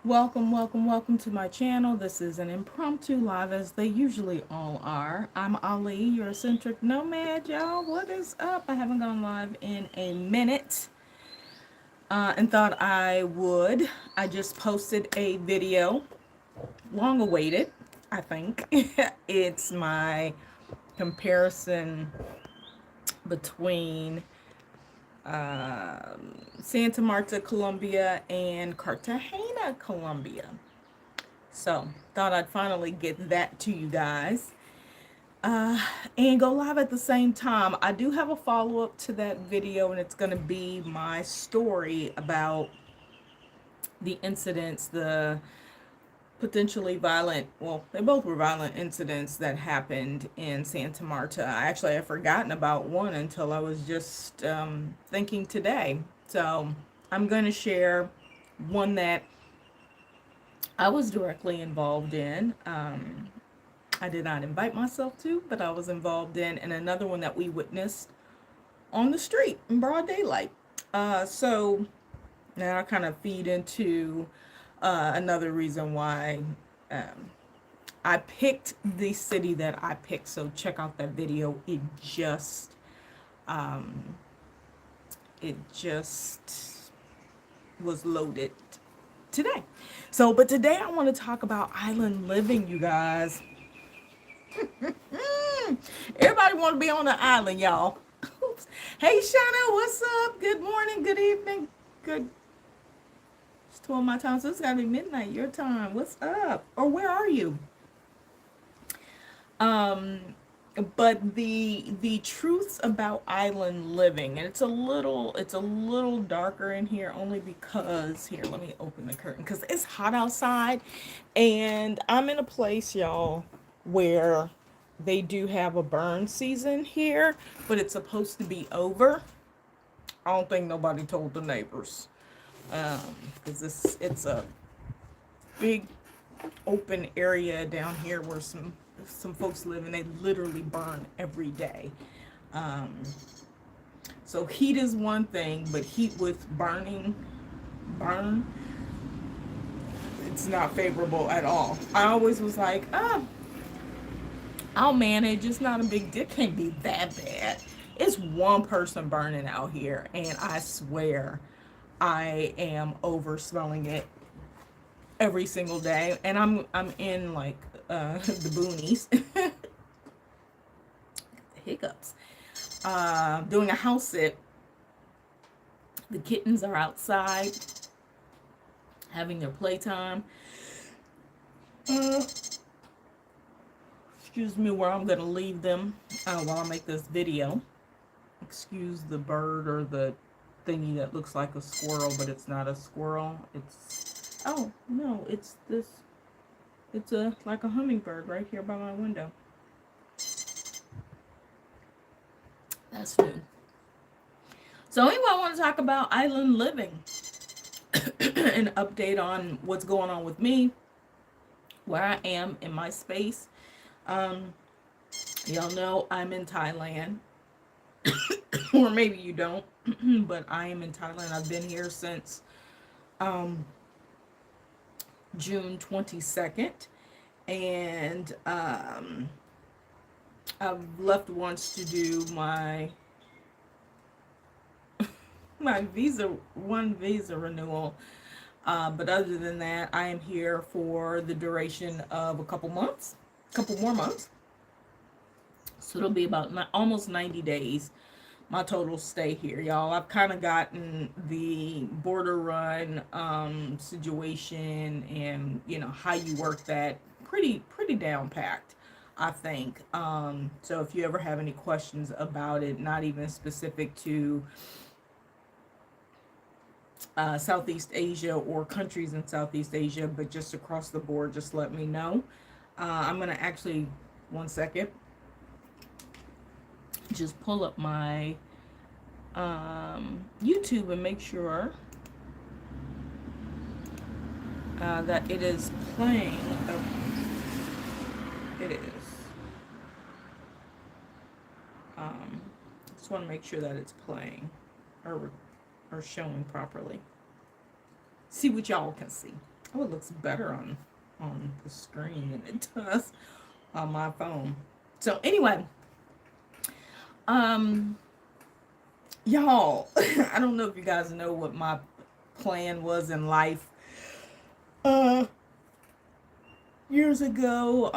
Welcome to my channel. This is an impromptu live as they usually all are. I'm Ali, your eccentric nomad, y'all. What is up? I haven't gone live in a minute and thought I would. I just posted a video, long awaited, I think. It's my comparison between Santa Marta, Colombia, and Cartagena, Colombia. So, thought I'd finally get that to you guys uh, and go live at the same time. I do have a follow up to that video, and it's going to be my story about the incidents, the potentially violent, well, they both were violent incidents that happened in Santa Marta. I actually had forgotten about one until I was just thinking today. So, I'm going to share one that I was directly involved in. I did not invite myself to, but I was involved in, and another one that we witnessed on the street in broad daylight. So now I kind of feed into another reason why um, I picked the city that I picked. So check out that video. Um, it just was loaded today. So, but today I want to talk about island living, you guys. Everybody want to be on the island, y'all. Oops. Hey, Shana, what's up? Good morning, good evening, good. It's 12 my time, so it's gotta be midnight your time. What's up? Or where are you? Um, but the truths about island living, and it's a little darker in here only because here, let me open the curtain because it's hot outside, and I'm in a place, y'all, where they do have a burn season here, but it's supposed to be over. I don't think nobody told the neighbors, because it's a big open area down here where some folks live, and they literally burn every day. Um, so heat is one thing, but heat with burn, it's not favorable at all. I always was like, I'll manage. It's not a big deal. It can't be that bad. It's one person burning out here, and I swear I am over smelling it every single day. And I'm in like the boonies, the hiccups. Doing a house sit. The kittens are outside having their playtime. Uh, Excuse me, where I'm gonna leave them while I make this video. Excuse the bird or the thingy that looks like a squirrel, but it's not a squirrel. It's, oh no, it's this. It's a like a hummingbird right here by my window. That's new. So anyway, I want to talk about island living. An update on what's going on with me, where I am in my space. Um, y'all know I'm in Thailand, or maybe you don't, but I am in Thailand. I've been here since um, June 22nd, and I've left once to do my visa renewal. But other than that, I am here for the duration of a couple more months. So it'll be about almost 90 days, my total stay here, y'all. I've kind of gotten the border run situation, and how you work that pretty down packed, I think. So if you ever have any questions about it, not even specific to Southeast Asia or countries in Southeast Asia, but just across the board, just let me know. I'm going to actually, one second, just pull up my YouTube and make sure that it is playing. Oh, it is. Just want to make sure that it's playing or showing properly. See what y'all can see. Oh, it looks better on the screen than it does on my phone. So anyway, um, y'all, I don't know if you guys know what my plan was in life. Uh, Years ago,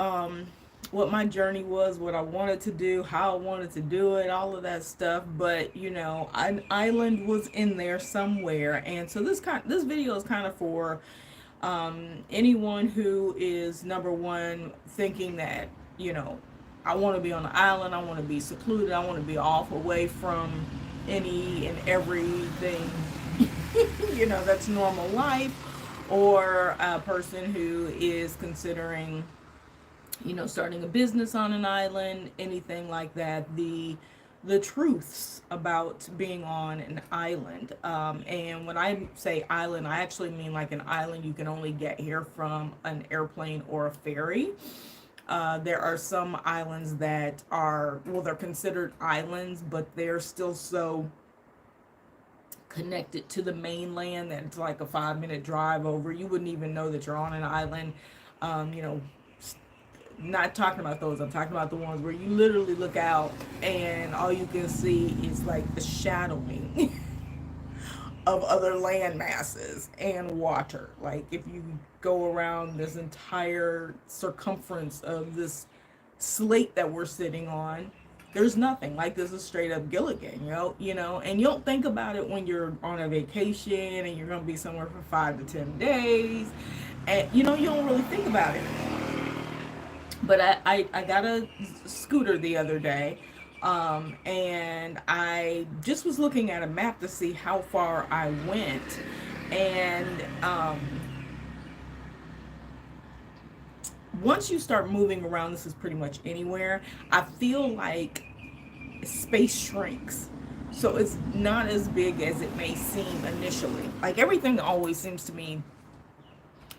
what my journey was, what I wanted to do, how I wanted to do it, all of that stuff. But you know, an island was in there somewhere, and so this video is kind of for anyone who is number one thinking that, you know, I want to be on the island, I want to be secluded, I want to be off away from any and everything, you know, that's normal life, or a person who is considering, you know, starting a business on an island, anything like that. The truths about being on an island. And when I say island, I actually mean like an island you can only get here from an airplane or a ferry. There are some islands that are, well, they're considered islands, but they're still so connected to the mainland that it's like a 5 minute drive over. You wouldn't even know that you're on an island. You know, not talking about those. I'm talking about the ones where you literally look out and all you can see is like the shadowing of other land masses and water. Like if you go around this entire circumference of this slate that we're sitting on, there's nothing. Like this is straight up Gilligan, and you don't think about it when you're on a vacation and you're gonna be somewhere for 5 to 10 days, and you don't really think about it. But I got a scooter the other day, and I just was looking at a map to see how far I went, and once you start moving around, this is pretty much anywhere, I feel like space shrinks. So it's not as big as it may seem initially. Like everything always seems to me,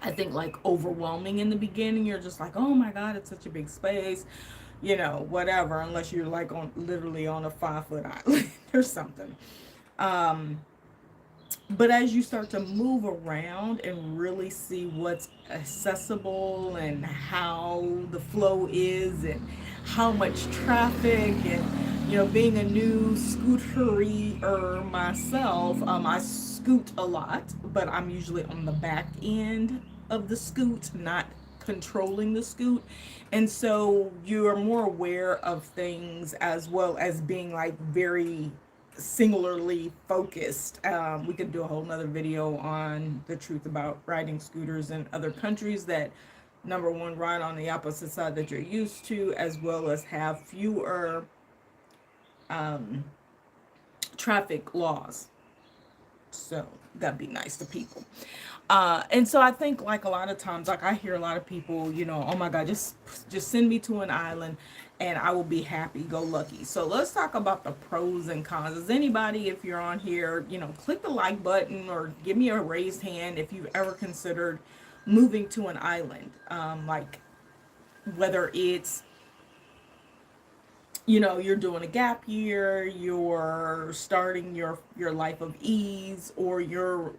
I think, like overwhelming in the beginning. You're just like, oh my God, it's such a big space, whatever, unless you're like literally on a 5 foot island or something. But as you start to move around and really see what's accessible and how the flow is and how much traffic, and being a new scooterier myself, I scoot a lot, but I'm usually on the back end of the scoot, not controlling the scoot. And so you are more aware of things, as well as being like very singularly focused. We could do a whole nother video on the truth about riding scooters in other countries that, number one, ride on the opposite side that you're used to, as well as have fewer traffic laws. So that'd be nice to people. And so I think, like, a lot of times, like, I hear a lot of people, oh my God, just send me to an island and I will be happy go lucky. So let's talk about the pros and cons. Does anybody, if you're on here, click the like button or give me a raised hand if you've ever considered moving to an island. Like whether it's, you're doing a gap year, you're starting your life of ease, or you're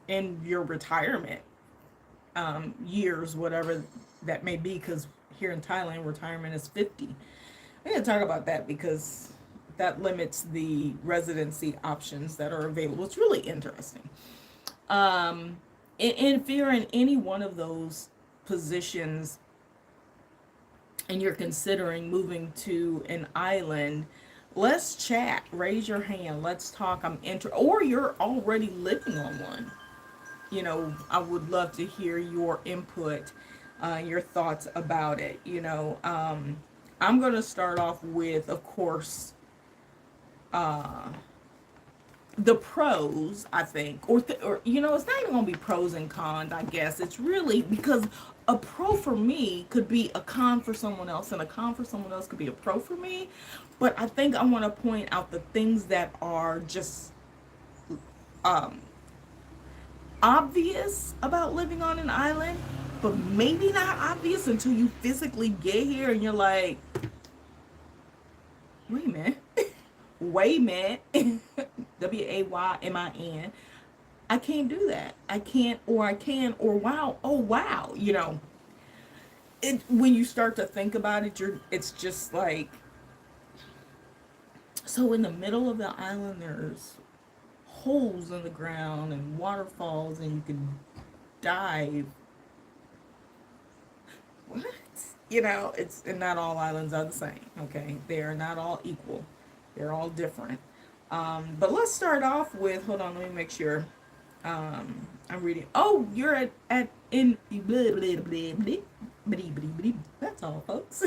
in your retirement years, whatever that may be, because here in Thailand, retirement is 50. I'm going to talk about that because that limits the residency options that are available. It's really interesting. If you're in any one of those positions and you're considering moving to an island, let's chat. Raise your hand. Let's talk. Or you're already living on one. I would love to hear your input, your thoughts about it. I'm going to start off with, of course, the pros, I think, or it's not even going to be pros and cons, I guess. It's really because a pro for me could be a con for someone else, and a con for someone else could be a pro for me. But I think I want to point out the things that are just obvious about living on an island, but maybe not obvious until you physically get here and you're like, wait a minute. Waymin, Waymin, I can't do that. I can't, or I can, or wow, oh wow, it, when you start to think about it, it's just like, so in the middle of the island there's holes in the ground and waterfalls and you can dive. What? It's, and not all islands are the same, okay? They are not all equal. They're all different. But let's start off with, hold on, let me make sure. I'm reading. Oh, you're at in blah, blah, blah, blah, that's all, folks.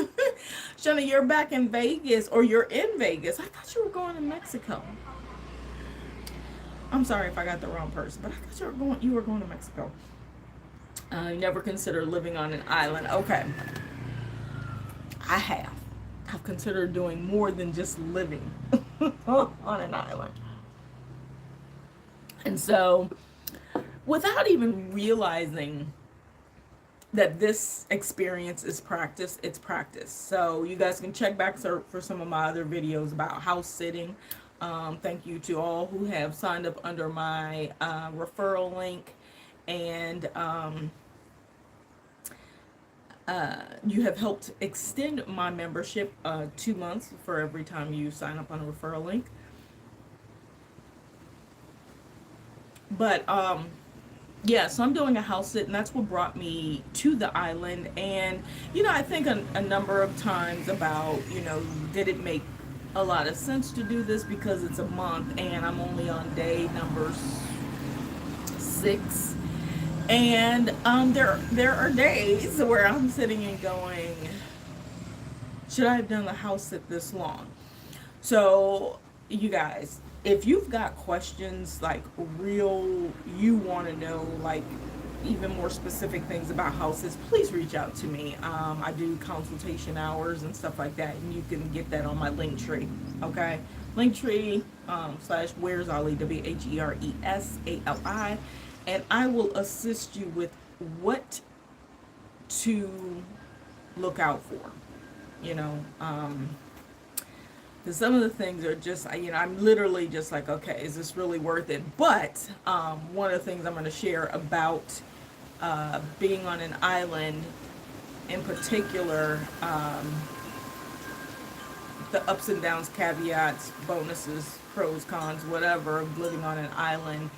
Shana, you're back in Vegas, or you're in Vegas. I thought you were going to Mexico. I'm sorry if I got the wrong person, but I thought you were going to Mexico. You never considered living on an island. Okay. I have. I've considered doing more than just living on an island. And so, without even realizing that this experience is practice, it's practice. So you guys can check back for some of my other videos about house sitting. Thank you to all who have signed up under my referral link, and you have helped extend my membership 2 months for every time you sign up on a referral link. But yeah, so I'm doing a house sit, and that's what brought me to the island. And I think a number of times about, did it make a lot of sense to do this, because it's a month and I'm only on day number 6. And there are days where I'm sitting and going, should I have done the house sit this long? So, you guys, if you've got questions, like real, you want to know, like even more specific things about houses, please reach out to me. I do consultation hours and stuff like that, and you can get that on my link tree. Okay, link tree slash where's Ollie, WHERESALI, and I will assist you with what to look out for. You know, because some of the things are just, I'm literally just like, okay, is this really worth it? But one of the things I'm going to share about being on an island, in particular, the ups and downs, caveats, bonuses, pros, cons, whatever, of living on an island.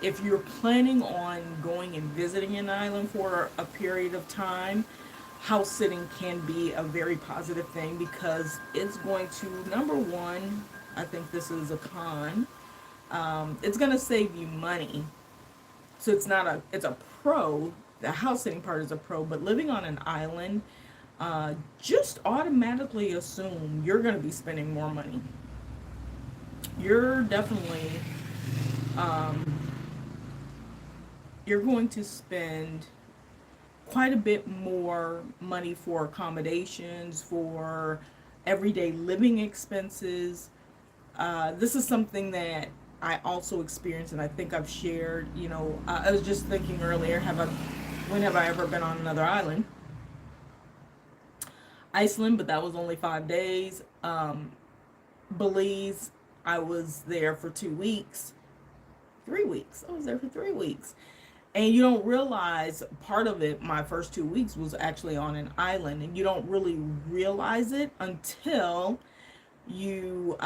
If you're planning on going and visiting an island for a period of time, house sitting can be a very positive thing, because it's going to, number one, I think this is a con, it's going to save you money. So it's a pro. The house sitting part is a pro, but living on an island, just automatically assume you're going to be spending more money. You're definitely, you're going to spend quite a bit more money for accommodations, for everyday living expenses. This is something that I also experienced, and I think I've shared. I was just thinking earlier, when have I ever been on another island? Iceland, but that was only 5 days. Belize, I was there for 2 weeks. 3 weeks. I was there for 3 weeks. And you don't realize part of it, my first 2 weeks was actually on an island, and you don't really realize it until you're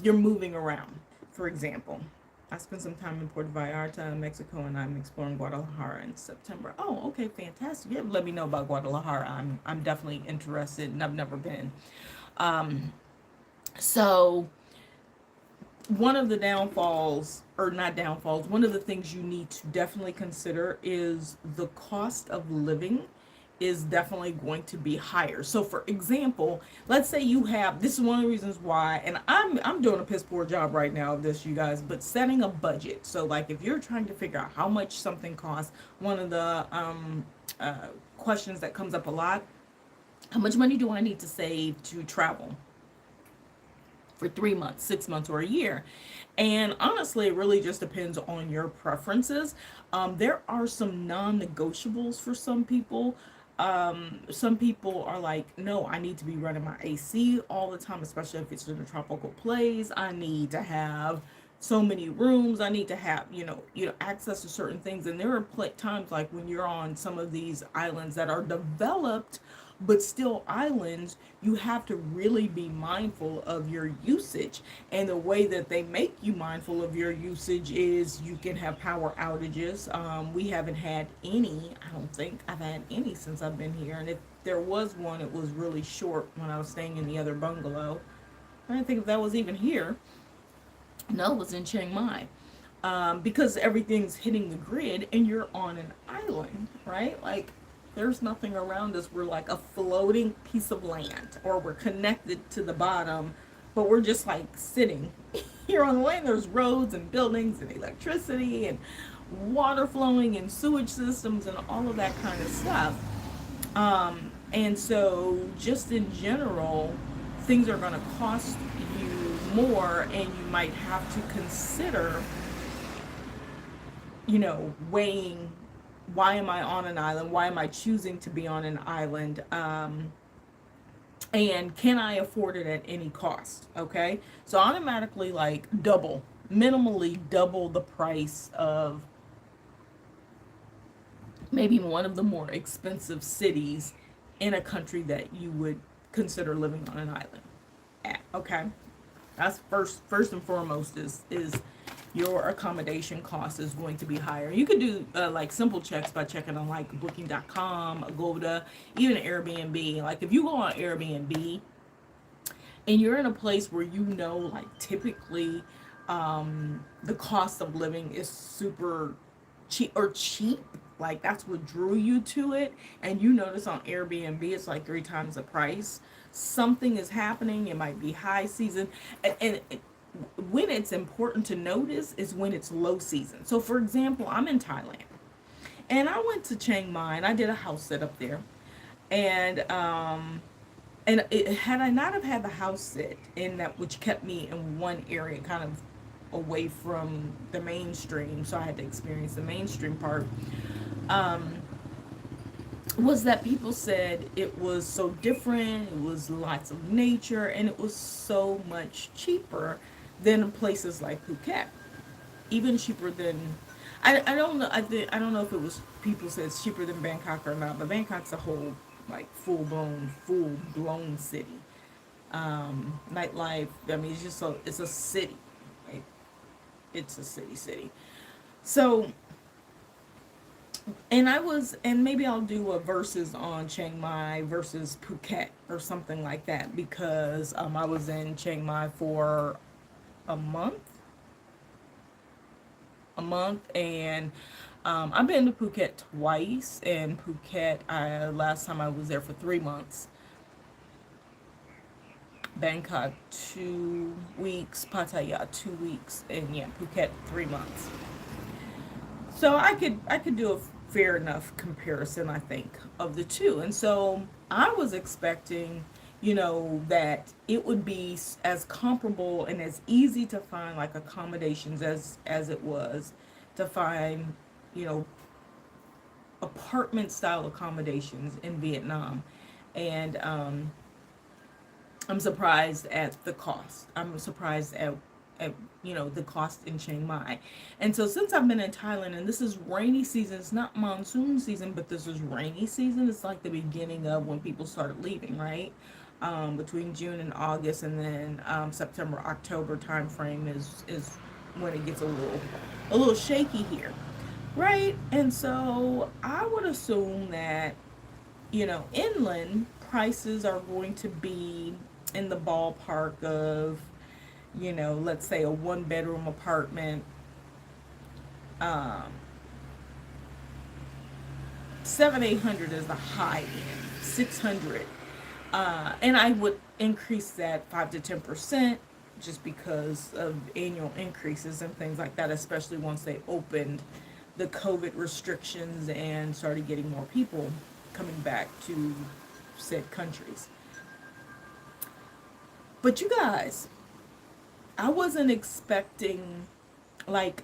moving around. For example, I spent some time in Puerto Vallarta, Mexico, and I'm exploring Guadalajara in September. Oh, okay, fantastic. Yeah, let me know about Guadalajara. I'm definitely interested, and I've never been. So one of the downfalls, or not downfalls, one of the things you need to definitely consider is the cost of living is definitely going to be higher. So for example, let's say you have, this is one of the reasons why, and I'm doing a piss poor job right now of this, you guys, but setting a budget. So like if you're trying to figure out how much something costs, one of the questions that comes up a lot, how much money do I need to save to travel for 3 months, 6 months, or a year? And honestly, it really just depends on your preferences. There are some non-negotiables for some people. Some people are like, no, I need to be running my AC all the time, especially if it's in a tropical place. I need to have so many rooms. I need to have, access to certain things. And there are times like when you're on some of these islands that are developed, but still islands, you have to really be mindful of your usage. And the way that they make you mindful of your usage is you can have power outages. We haven't had any. I don't think I've had any since I've been here. And if there was one, it was really short when I was staying in the other bungalow. I didn't think if that was even here. No, it was in Chiang Mai. Because everything's hitting the grid and you're on an island, right? Like, there's nothing around us. We're like a floating piece of land, or we're connected to the bottom, but we're just like sitting here on the land. There's roads and buildings and electricity and water flowing and sewage systems and all of that kind of stuff. And so, just in general, things are going to cost you more, and you might have to consider, weighing, why am I on an island? Why am I choosing to be on an island? And can I afford it at any cost? Okay. So automatically, like, minimally double the price of maybe one of the more expensive cities in a country that you would consider living on an island at. Okay. That's first and foremost is your accommodation cost is going to be higher. You could do like simple checks by checking on like booking.com, Agoda, even Airbnb. Like, if you go on Airbnb and you're in a place where like, typically the cost of living is super cheap, like that's what drew you to it, and you notice on Airbnb it's like 3 times the price, something is happening. It might be high season, and when it's important to notice is when it's low season. So for example, I'm in Thailand and I went to Chiang Mai and I did a house sit up there, and had I not have had the house sit in that, which kept me in one area kind of away from the mainstream, so I had to experience the mainstream part, was that people said it was so different, it was lots of nature, and it was so much cheaper than places like Phuket. Even cheaper than, I don't know, I don't know if it was, people said it's cheaper than Bangkok or not, but Bangkok's a whole like full blown city. Nightlife, I mean, it's a city. Right? It's a city. So, and maybe I'll do a versus on Chiang Mai versus Phuket or something like that, because I was in Chiang Mai for a month, and I've been to Phuket twice. And Phuket, last time I was there for 3 months. Bangkok 2 weeks, Pattaya 2 weeks, and yeah, Phuket 3 months. So I could do a fair enough comparison, I think, of the two. And so I was expecting, that it would be as comparable and as easy to find like accommodations as it was to find, you know, apartment style accommodations in Vietnam. And I'm surprised at the cost. I'm surprised at the cost in Chiang Mai. And so since I've been in Thailand, and this is rainy season, it's not monsoon season, but this is rainy season. It's like the beginning of when people start leaving, right? Between June and August, and then September, October time frame is when it gets a little shaky here, right? And so I would assume that inland prices are going to be in the ballpark of, let's say a 1 bedroom apartment, um, 700-800 is the high end, 600, and I would increase that 5 to 10%, just because of annual increases and things like that, especially once they opened the COVID restrictions and started getting more people coming back to said countries. But you guys, I wasn't expecting, like,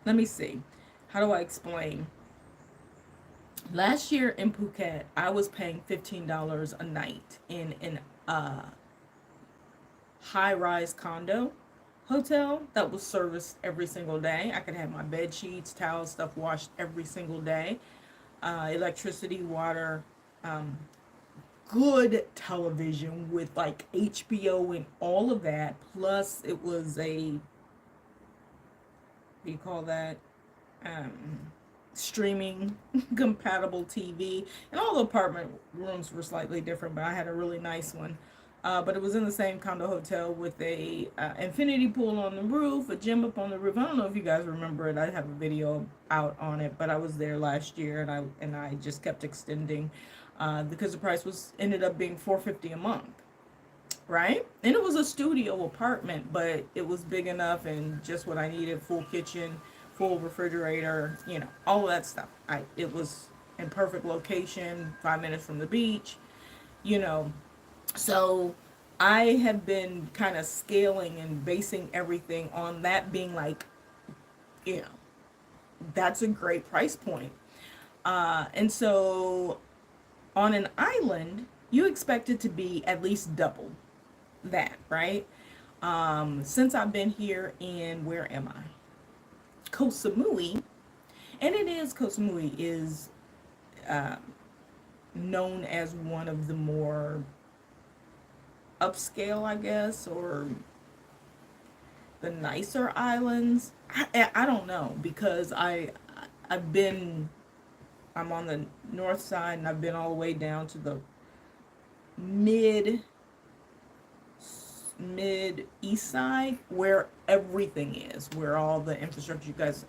let me see, how do I explain? Last year in Phuket, I was paying $15 a night in high-rise condo hotel that was serviced every single day. I could have my bed sheets, towels, stuff washed every single day. Electricity, water, um, good television with like HBO and all of that. Plus, it was a, what do you call that? Um, Streaming compatible TV. And all the apartment rooms were slightly different, but I had a really nice one. But it was in the same condo hotel with a infinity pool on the roof, a gym up on the roof. I don't know if you guys remember it. I have a video out on it, but I was there last year, and I just kept extending because the price was ended up being $450 a month, right? And it was a studio apartment, but it was big enough and just what I needed: full kitchen, full refrigerator, all of that stuff. It was in perfect location, 5 minutes from the beach, you know. So I have been kind of scaling and basing everything on that being like, you know, that's a great price point. And so on an island, you expect it to be at least double that, right? Since I've been here in, where am I? Koh Samui, and Koh Samui is uh, known as one of the more upscale, I guess, or the nicer islands. I don't know, because I've been, I'm on the north side, and I've been all the way down to the mid mid east side, where everything is, where all the infrastructure. You guys,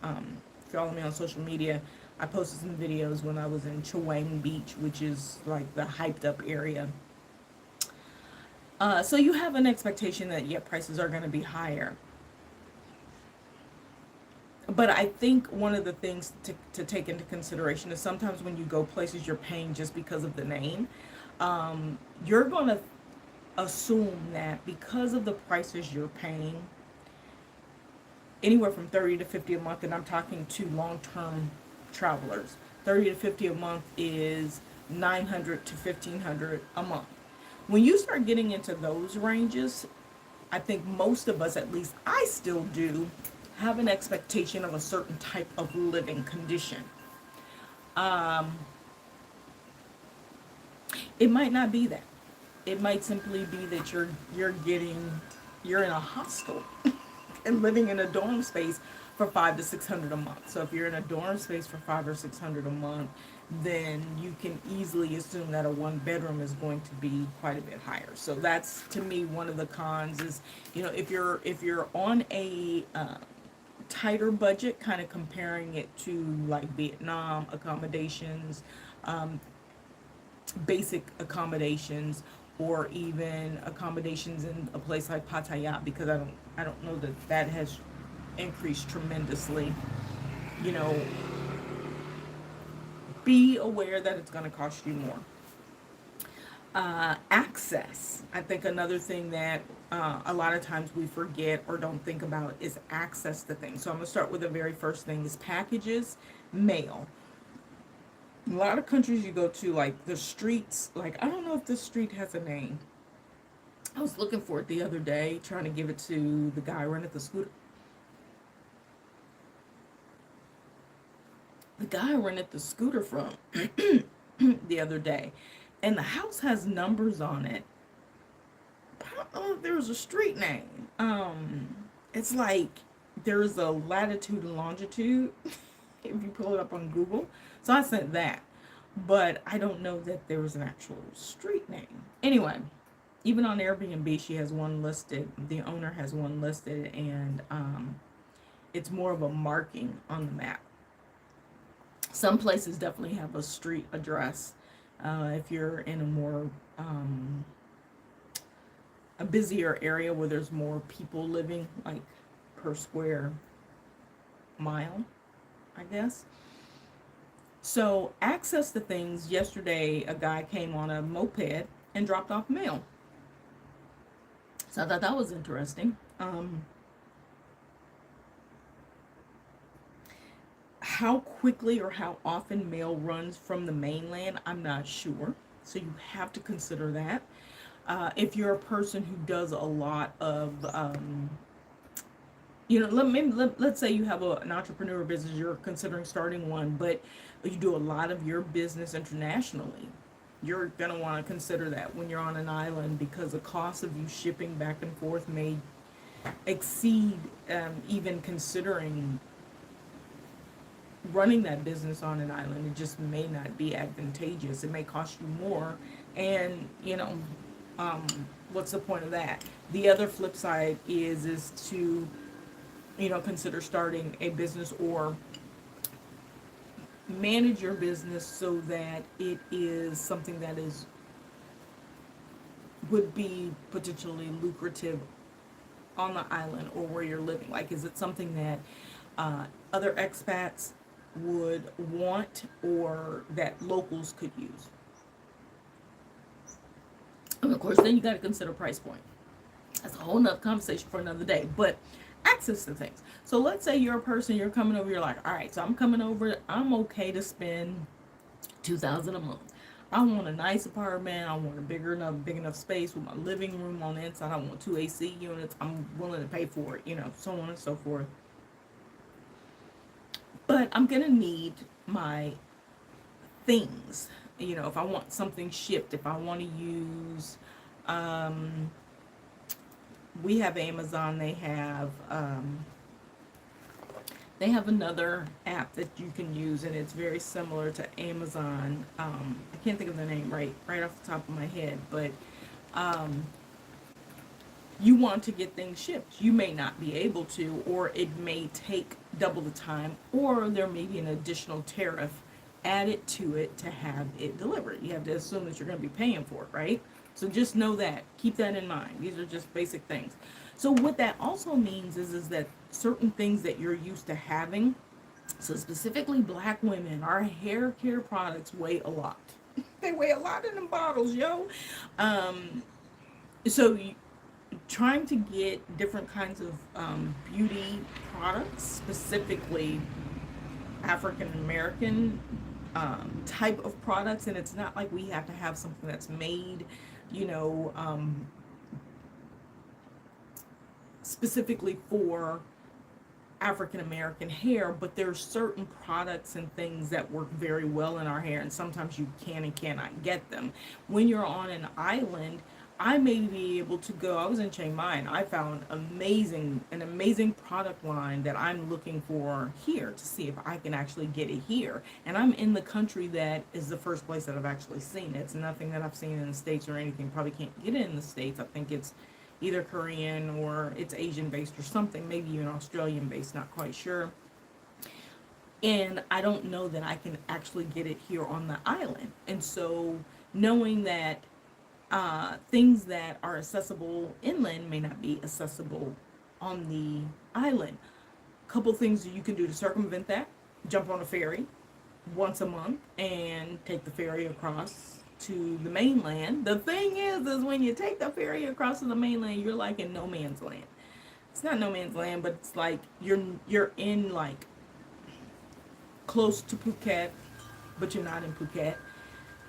follow me on social media. I posted some videos when I was in Chewang Beach, which is like the hyped up area. So you have an expectation that, yeah, prices are going to be higher. But I think one of the things to take into consideration is sometimes when you go places you're paying just because of the name, you're going to assume that because of the prices you're paying, anywhere from 30 to 50 a month, and I'm talking to long-term travelers. 30 to 50 a month is 900 to 1500 a month. When you start getting into those ranges, I think most of us, at least I still do, have an expectation of a certain type of living condition. Um, it might not be that. It might simply be that you're in a hostel and living in a dorm space for 500 to 600 a month. So if you're in a dorm space for 500 or 600 a month, then you can easily assume that a one bedroom is going to be quite a bit higher. So that's, to me, one of the cons is, if you're on a tighter budget, kind of comparing it to like Vietnam accommodations, um, basic accommodations, or even accommodations in a place like Pattaya, because I don't know that that has increased tremendously. You know, be aware that it's going to cost you more. Access. I think another thing that a lot of times we forget or don't think about is access to things. So I'm going to start with the very first thing is packages, mail. A lot of countries you go to, like the streets, like I don't know if this street has a name. I was looking for it the other day, trying to give it to the guy running the scooter. The guy rented the scooter from the other day, and the house has numbers on it. I don't know if there was a street name. It's like there's a latitude and longitude if you pull it up on Google. So I sent that, but I don't know that there was an actual street name. Anyway, even on Airbnb, she has one listed. The owner has one listed, and it's more of a marking on the map. Some places definitely have a street address. If you're in a more a busier area where there's more people living, like per square mile, I guess. So access to things. Yesterday, a guy came on a moped and dropped off mail. So I thought that was interesting. How quickly or how often mail runs from the mainland, I'm not sure. So you have to consider that. If you're a person who does a lot of, let's say you have an entrepreneur business, you're considering starting one, but you do a lot of your business internationally. You're going to want to consider that when you're on an island, because the cost of you shipping back and forth may exceed, even considering running that business on an island. It just may not be advantageous. It may cost you more. And, um, what's the point of that? The other flip side is to, consider starting a business or manage your business so that it is something that is would be potentially lucrative on the island or where you're living. Like, is it something that other expats would want or that locals could use? And of course, then you got to consider price point. That's a whole nother conversation for another day. But access to things. So let's say you're a person, you're coming over, you're like, all right, so I'm coming over, I'm okay to spend $2,000 a month. I want a nice apartment. I want a big enough space with my living room on the inside. I want 2 AC units. I'm willing to pay for it, so on and so forth. But I'm gonna need my things. If I want something shipped, if I want to use, we have Amazon. They have another app that you can use, and it's very similar to Amazon. I can't think of the name right off the top of my head, but you want to get things shipped. You may not be able to, or it may take double the time, or there may be an additional tariff added to it to have it delivered. You have to assume that you're going to be paying for it, right? So just know that. Keep that in mind. These are just basic things. So what that also means is that certain things that you're used to having, so specifically Black women, our hair care products weigh a lot. They weigh a lot in them bottles, yo. So trying to get different kinds of beauty products, specifically African American type of products, and it's not like we have to have something that's made, specifically for African American hair, but there's certain products and things that work very well in our hair, and sometimes you can and cannot get them. When you're on an island, I may be able to go. I was in Chiang Mai and I found an amazing product line that I'm looking for here to see if I can actually get it here. And I'm in the country that is the first place that I've actually seen it. It's nothing that I've seen in the States or anything. Probably can't get it in the States. I think it's either Korean or it's Asian based or something, maybe even Australian based, not quite sure. And I don't know that I can actually get it here on the island. And so knowing that things that are accessible inland may not be accessible on the island. A couple things that you can do to circumvent that: jump on a ferry once a month and take the ferry across to the mainland. The thing is when you take the ferry across to the mainland, you're like in no man's land. It's not no man's land, but it's like you're in like close to Phuket, but you're not in Phuket.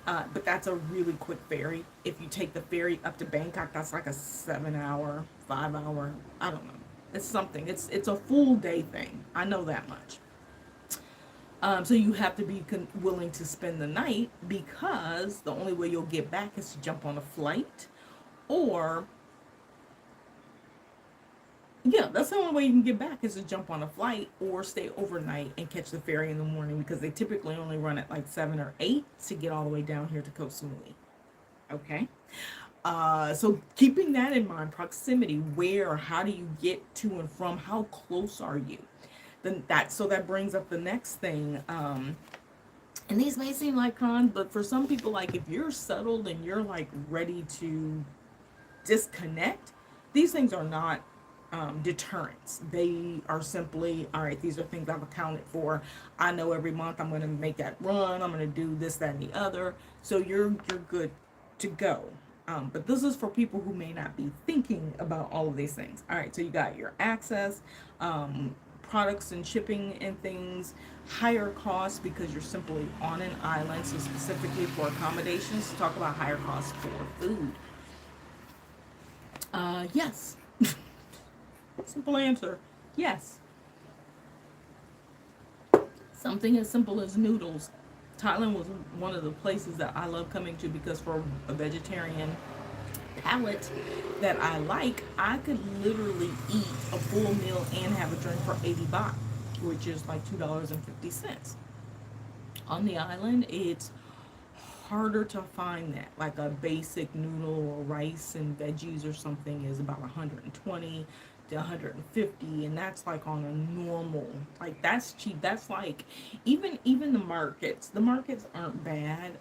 But that's a really quick ferry. If you take the ferry up to Bangkok, that's like a 7 hour, 5 hour, I don't know. It's something. It's a full day thing. I know that much. So you have to be willing to spend the night, because the only way you'll get back is to jump on a flight, or yeah, that's the only way you can get back, is to jump on a flight or stay overnight and catch the ferry in the morning, because they typically only run at like 7 or 8 to get all the way down here to Koh Samui. Okay. So keeping that in mind, proximity, how do you get to and from, how close are you? Then that brings up the next thing. And these may seem like cons, but for some people, like if you're settled and you're like ready to disconnect, these things are not deterrents. They are simply, all right, these are things I've accounted for. I know every month I'm going to make that run. I'm going to do this, that, and the other. So you're good to go. But this is for people who may not be thinking about all of these things. All right, so you got your access, products and shipping and things, higher costs because you're simply on an island. So specifically for accommodations, talk about higher costs for food. Yes. Simple answer. Yes. Something as simple as noodles. Thailand was one of the places that I love coming to because for a vegetarian palate that I like, I could literally eat a full meal and have a drink for 80 baht, which is like $2.50. On the island, it's harder to find that. Like a basic noodle or rice and veggies or something is about 120 to 150, and that's like on a normal, like that's cheap. That's like even the markets aren't bad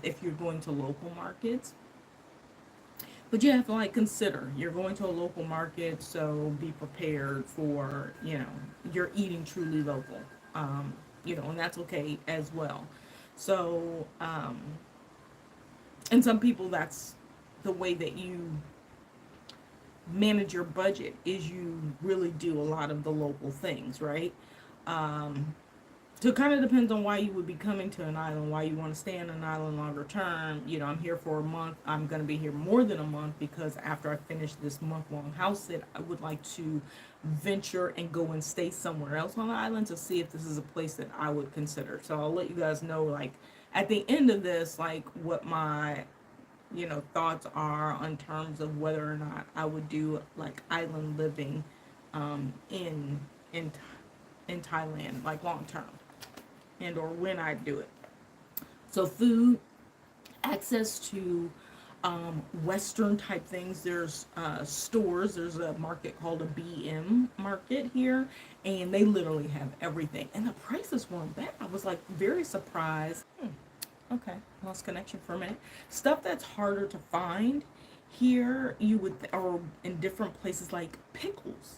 if you're going to local markets, but you have to like consider you're going to a local market, so be prepared for, you're eating truly local. And that's okay as well. So and some people, that's the way that you manage your budget, is you really do a lot of the local things, right? um so it kind of depends on why you would be coming to an island, why you want to stay on an island longer term. I'm here for a month. I'm going to be here more than a month because after I finish this month-long house sit, I would like to venture and go and stay somewhere else on the island to see if this is a place that I would consider. So I'll let you guys know, like, at the end of this, like, what my thoughts are on terms of whether or not I would do like island living in in in Thailand, like long term, and or when I do it. So food, access to Western type things. There's stores. There's a market called a BM market here, and they literally have everything, and the prices weren't bad. I was like very surprised. Okay, lost connection for a minute. Stuff that's harder to find here, or in different places, like pickles.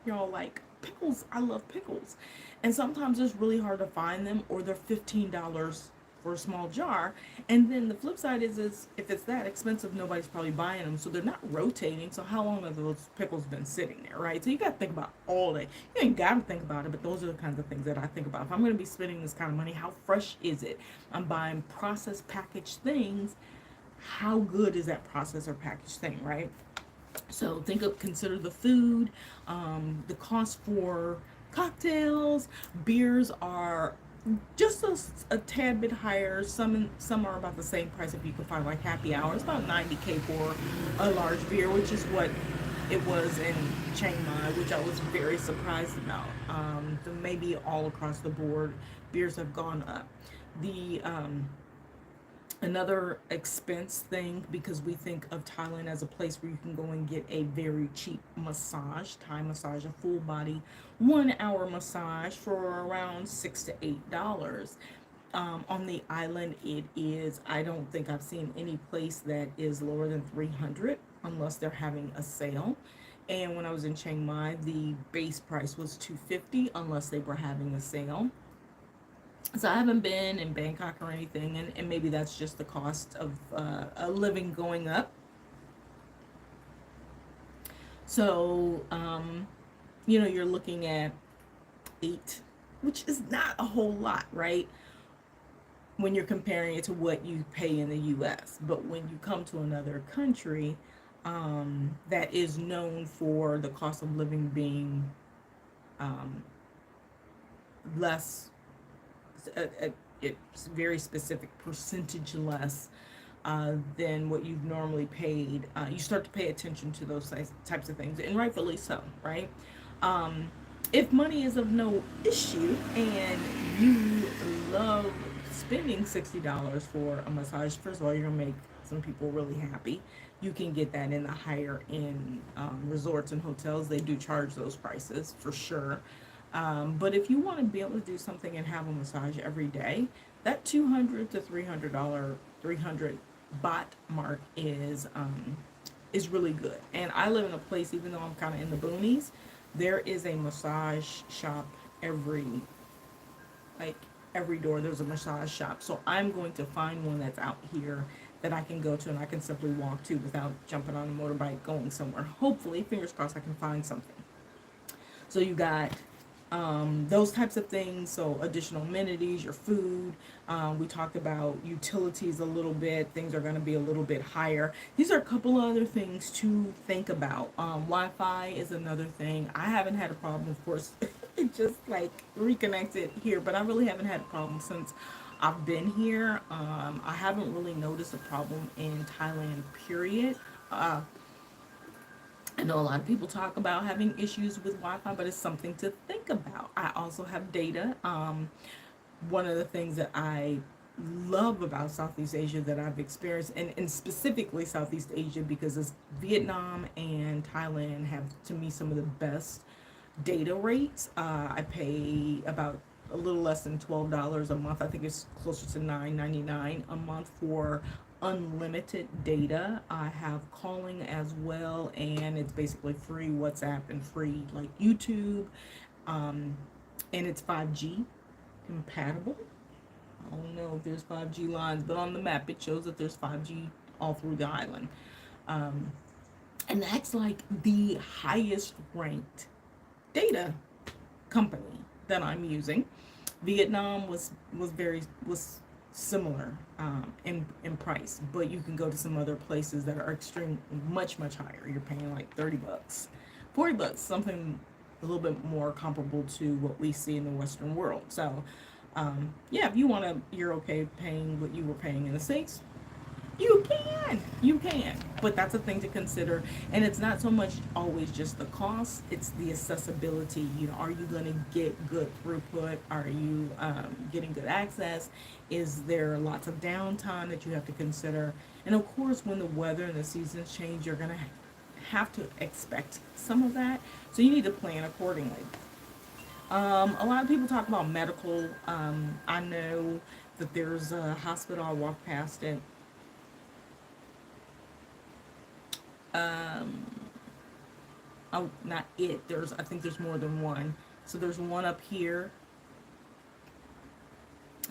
Y'all, like pickles. I love pickles, and sometimes it's really hard to find them, or they're $15 for a small jar. And then the flip side is if it's that expensive, nobody's probably buying them, so they're not rotating. So how long have those pickles been sitting there, right? So you got to think about all that. You ain't got to think about it, but those are the kinds of things that I think about. If I'm going to be spending this kind of money, how fresh is it? I'm buying processed packaged things. How good is that processed or packaged thing, right? So consider the food, the cost for cocktails. Beers are just a tad bit higher. Some are about the same price if you can find like happy hour. It's about 90K for a large beer, which is what it was in Chiang Mai, which I was very surprised about. Maybe all across the board, beers have gone up. The Another expense thing, because we think of Thailand as a place where you can go and get a very cheap massage, Thai massage, a full body 1 hour massage for around $6 to $8. On the island, it is, I don't think I've seen any place that is lower than 300 unless they're having a sale. And when I was in Chiang Mai, the base price was 250 unless they were having a sale. So I haven't been in Bangkok or anything, and maybe that's just the cost of a living going up. So, you're looking at eight, which is not a whole lot, right? When you're comparing it to what you pay in the US. But when you come to another country that is known for the cost of living being um, less, it's very specific percentage less than what you've normally paid, you start to pay attention to those types of things, and rightfully so, right? If money is of no issue and you love spending $60 for a massage, first of all, you're gonna make some people really happy. You can get that in the higher end resorts and hotels. They do charge those prices for sure. But if you want to be able to do something and have a massage every day, that $200 to $300, 300 baht mark is really good. And I live in a place, even though I'm kind of in the boonies, there is a massage shop every like every door. There's a massage shop, so I'm going to find one that's out here that I can go to and I can simply walk to without jumping on a motorbike going somewhere. Hopefully, fingers crossed, I can find something. So you got those types of things. So additional amenities, your food. We talked about utilities a little bit. Things are going to be a little bit higher. These are a couple of other things to think about. Wi-Fi is another thing. I haven't had a problem, of course. It just like reconnected here, but I really haven't had a problem since I've been here. I haven't really noticed a problem in Thailand, period. Uh, I know a lot of people talk about having issues with Wi-Fi, but it's something to think about. I also have data. One of the things that I love about Southeast Asia that I've experienced, and specifically Southeast Asia, because it's Vietnam and Thailand have, to me, some of the best data rates. I pay about a little less than $12 a month. I think it's closer to $9.99 a month for unlimited data. I have calling as well, and it's basically free WhatsApp and free like YouTube. Um, and it's 5G compatible. I don't know if there's 5G lines, but on the map it shows that there's 5G all through the island. Um, and that's like the highest ranked data company that I'm using. Vietnam was similar in price, but you can go to some other places that are extreme much higher. You're paying like $30, $40, something a little bit more comparable to what we see in the Western world. So yeah, if you want to, you're okay paying what you were paying in the States, you can, but that's a thing to consider. And it's not so much always just the cost, it's the accessibility. You know, are you going to get good throughput? Are you getting good access? Is there lots of downtime that you have to consider? And of course, when the weather and the seasons change, you're going to have to expect some of that, so you need to plan accordingly. A lot of people talk about medical. I know that there's a hospital, I walked past it. um oh, not it, there's, I think there's more than one. So there's one up here,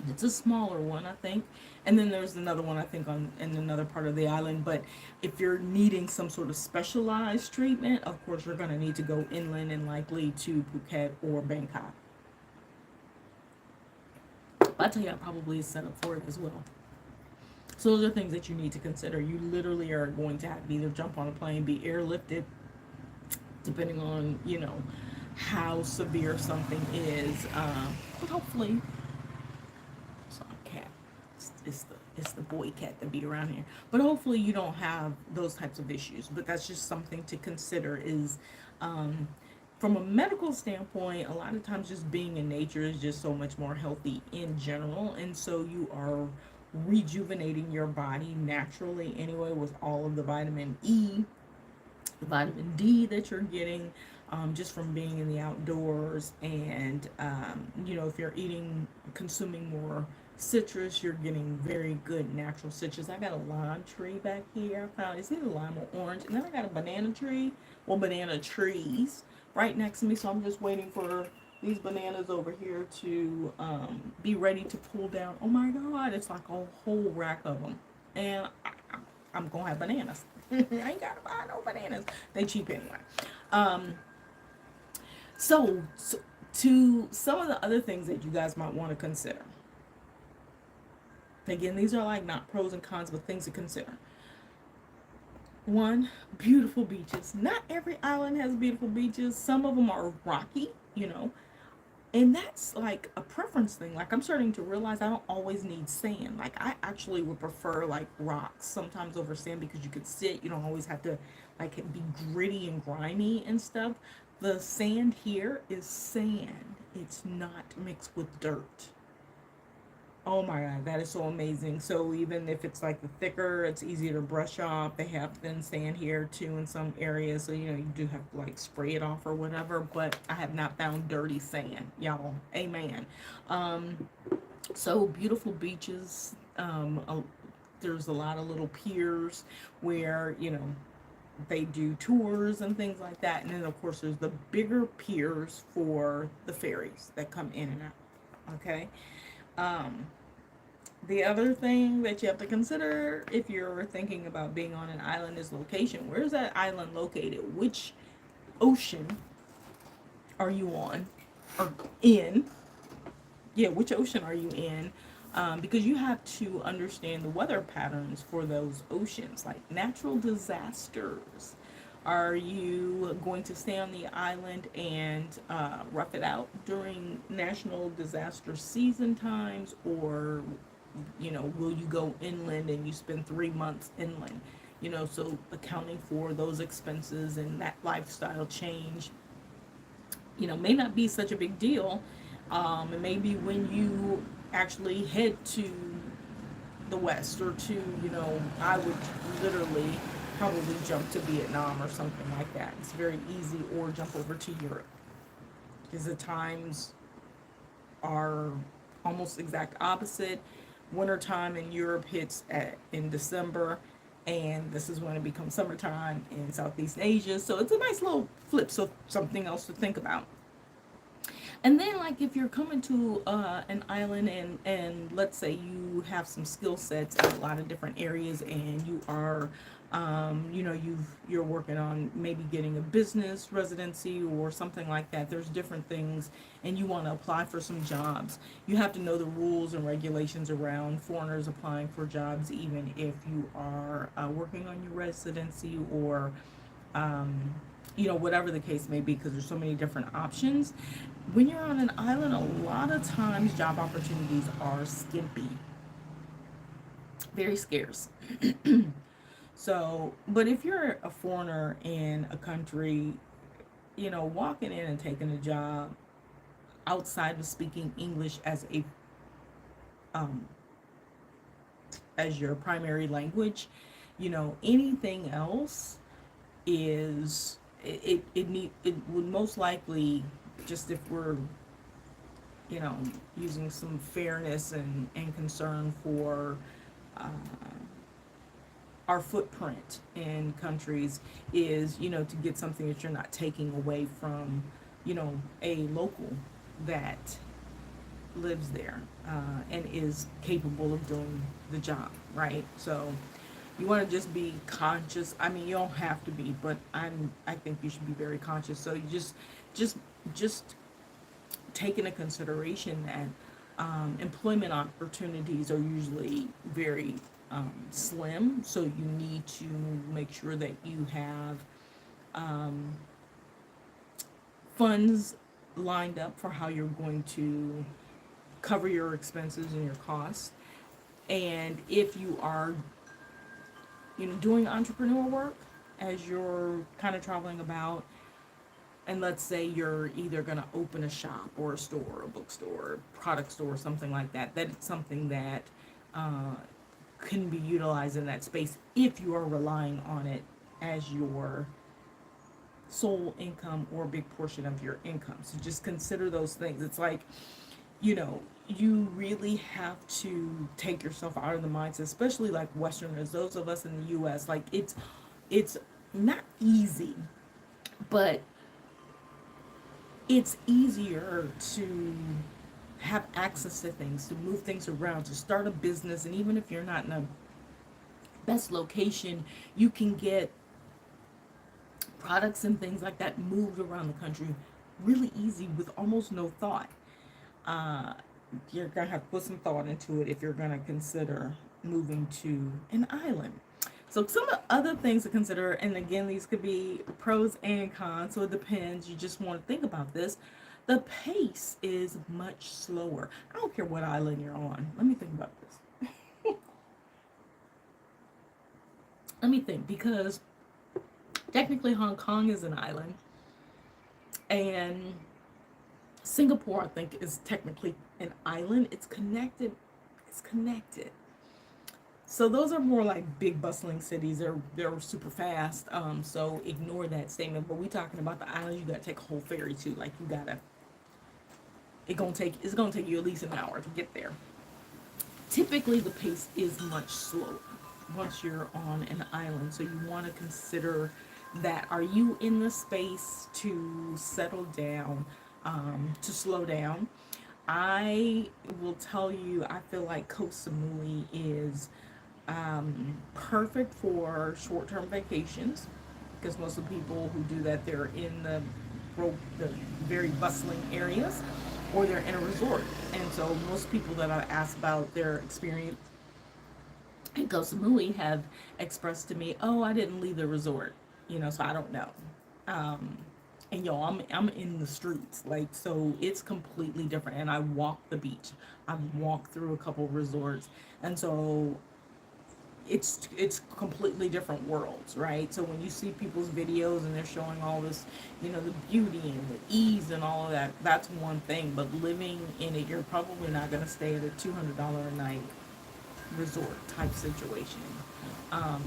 it's a smaller one, I think, and then there's another one, I think, on in another part of the island. But if you're needing some sort of specialized treatment, of course you're going to need to go inland and likely to Phuket or Bangkok. But I tell you, I probably is set up for it as well. So those are things that you need to consider. You literally are going to have to either jump on a plane, be airlifted, depending on, you know, how severe something is. But hopefully, it's not a cat. It's the boy cat that be around here. But hopefully you don't have those types of issues. But that's just something to consider. Is from a medical standpoint, a lot of times just being in nature is just so much more healthy in general, and so you are rejuvenating your body naturally anyway with all of the vitamin E, the vitamin D that you're getting just from being in the outdoors. And you know, if you're consuming more citrus, you're getting very good natural citrus. I got a lime tree back here. I found it's either lime or orange, and then I got a banana tree, well, banana trees right next to me. So I'm just waiting for these bananas over here to be ready to pull down. Oh my God, it's like a whole rack of them, and I'm gonna have bananas. I ain't gotta buy no bananas. They cheap anyway. Um, so to some of the other things that you guys might want to consider. Again, these are like not pros and cons, but things to consider. One, beautiful beaches. Not every island has beautiful beaches. Some of them are rocky, you know, and that's like a preference thing. Like, I'm starting to realize I don't always need sand. Like, I actually would prefer like rocks sometimes over sand, because you could sit, you don't always have to like be gritty and grimy and stuff. The sand here is sand, it's not mixed with dirt. Oh my God, that is so amazing. So even if it's like the thicker, it's easier to brush off. They have thin sand here too in some areas. So, you know, you do have to like spray it off or whatever, but I have not found dirty sand, y'all. Amen. So beautiful beaches. There's a lot of little piers where, you know, they do tours and things like that. And then of course there's the bigger piers for the ferries that come in and out. Okay. Um, the other thing that you have to consider if you're thinking about being on an island is location. Where is that island located? Which ocean are you on? or in. Yeah, which ocean are you in? Because you have to understand the weather patterns for those oceans, like natural disasters. Are you going to stay on the island and rough it out during national disaster season times, or will you go inland and you spend 3 months inland? So accounting for those expenses and that lifestyle change, may not be such a big deal. And maybe when you actually head to the West or to, I would literally probably jump to Vietnam or something like that. It's very easy, or jump over to Europe because the times are almost exact opposite. Wintertime in Europe hits in December, and this is when it becomes summertime in Southeast Asia. So it's a nice little flip. So something else to think about. And then, like, if you're coming to an island, and let's say you have some skill sets in a lot of different areas, and you are, you're working on maybe getting a business residency or something like that. There's different things, and you want to apply for some jobs. You have to know the rules and regulations around foreigners applying for jobs, even if you are working on your residency, or whatever the case may be, because there's so many different options. When you're on an island, a lot of times job opportunities are skimpy, very scarce. So, but if you're a foreigner in a country, walking in and taking a job outside of speaking English um, as your primary language, anything else is it would most likely, just if we're using some fairness and concern for uh, our footprint in countries, is to get something that you're not taking away from a local that lives there and is capable of doing the job, right? So you want to just be conscious. I mean, you don't have to be, but I think you should be very conscious. So you just take into consideration that employment opportunities are usually very slim. So you need to make sure that you have um, funds lined up for how you're going to cover your expenses and your costs. And if you are doing entrepreneur work as you're kind of traveling about, and let's say you're either going to open a shop or a store, a bookstore, product store, something like that, that it's something that uh, can be utilized in that space if you are relying on it as your sole income or a big portion of your income. So just consider those things. It's like, you really have to take yourself out of the mindset, especially like Westerners, those of us in the US. Like, it's not easy, but it's easier to have access to things, to move things around, to start a business. And even if you're not in a best location, you can get products and things like that moved around the country really easy with almost no thought. Uh, you're gonna have to put some thought into it if you're gonna consider moving to an island. So some other things to consider, and again, these could be pros and cons, so it depends. You just want to think about this. The pace is much slower. I don't care what island you're on. Let me think about this. Let me think, because technically Hong Kong is an island, and Singapore, I think, is technically an island. It's connected. It's connected. So those are more like big bustling cities. They're super fast. So ignore that statement. But we talking about the islands you gotta take a whole ferry to. Like, you gotta. It's gonna take you at least an hour to get there. Typically, the pace is much slower once you're on an island. So you want to consider that. Are you in the space to settle down, to slow down? I will tell you, I feel like Koh Samui is perfect for short-term vacations, because most of the people who do that, they're in the the very bustling areas, or they're in a resort. And so most people that I ask about their experience in Koh Samui have expressed to me, "Oh, I didn't leave the resort, so I don't know." Um, and I'm in the streets, like, so it's completely different. And I walk the beach. I've walked through a couple resorts, and so it's completely different worlds, right? So when you see people's videos and they're showing all this, the beauty and the ease and all of that, that's one thing. But living in it, you're probably not going to stay at a $200 a night resort type situation.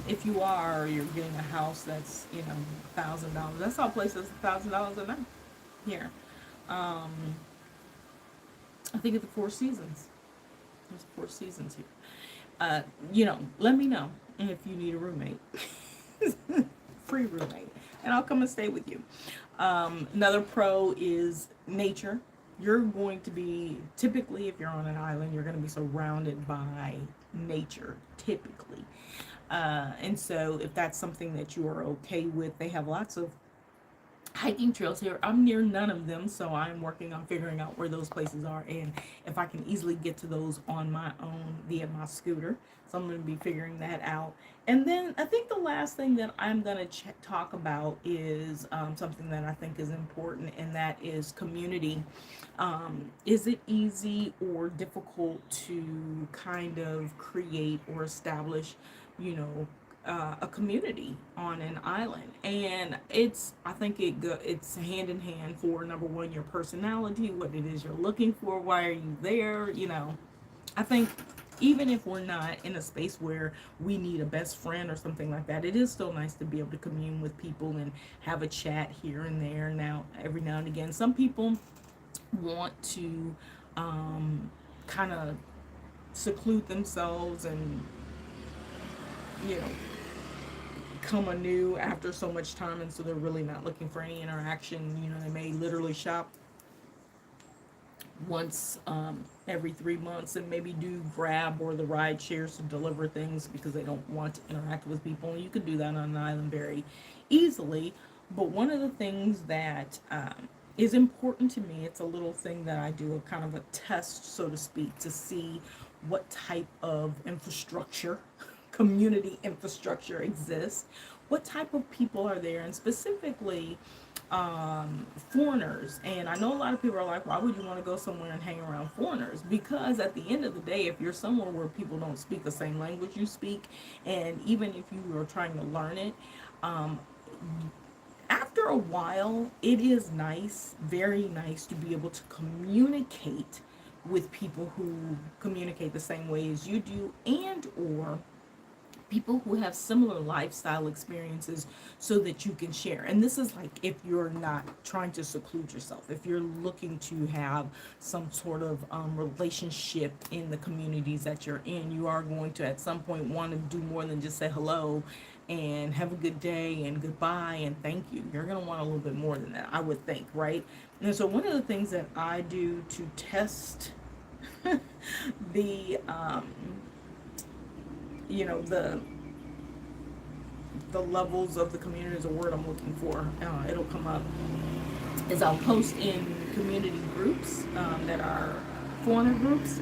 If you are, you're getting a house that's $1,000. That's all places $1,000 a night here. Um, I think at the Four Seasons. There's Four Seasons here. Let me know if you need a roommate, free roommate, and I'll come and stay with you. Another pro is nature. You're going to be, typically, if you're on an island, you're going to be surrounded by nature, typically. And so if that's something that you are okay with, they have lots of hiking trails here. I'm near none of them, so I'm working on figuring out where those places are and if I can easily get to those on my own via my scooter. So I'm going to be figuring that out. And then I think the last thing that I'm going to talk about is something that I think is important, and that is community. Is it easy or difficult to kind of create or establish, a community on an island? And I think it's hand in hand for, number one, your personality, what it is you're looking for, why are you there. I think even if we're not in a space where we need a best friend or something like that, it is still nice to be able to commune with people and have a chat here and there. Now, every now and again, some people want to kind of seclude themselves and, you know, come anew after so much time, and so they're really not looking for any interaction. They may literally shop once every 3 months and maybe do Grab or the ride shares to deliver things because they don't want to interact with people. And you can do that on an island very easily. But one of the things that is important to me, it's a little thing that I do, a kind of a test, so to speak, to see what type of infrastructure, community infrastructure exists, what type of people are there, and specifically foreigners. And I know a lot of people are like, why would you want to go somewhere and hang around foreigners? Because at the end of the day, if you're somewhere where people don't speak the same language you speak, and even if you are trying to learn it, um, after a while, it is nice, very nice, to be able to communicate with people who communicate the same way as you do, and or people who have similar lifestyle experiences, so that you can share. And this is like, if you're not trying to seclude yourself, if you're looking to have some sort of relationship in the communities that you're in, you are going to at some point want to do more than just say hello and have a good day and goodbye and thank you. You're going to want a little bit more than that, I would think, right? And so one of the things that I do to test the the levels of the community, is a word I'm looking for, it'll come up, is I'll post in community groups that are foreigner groups,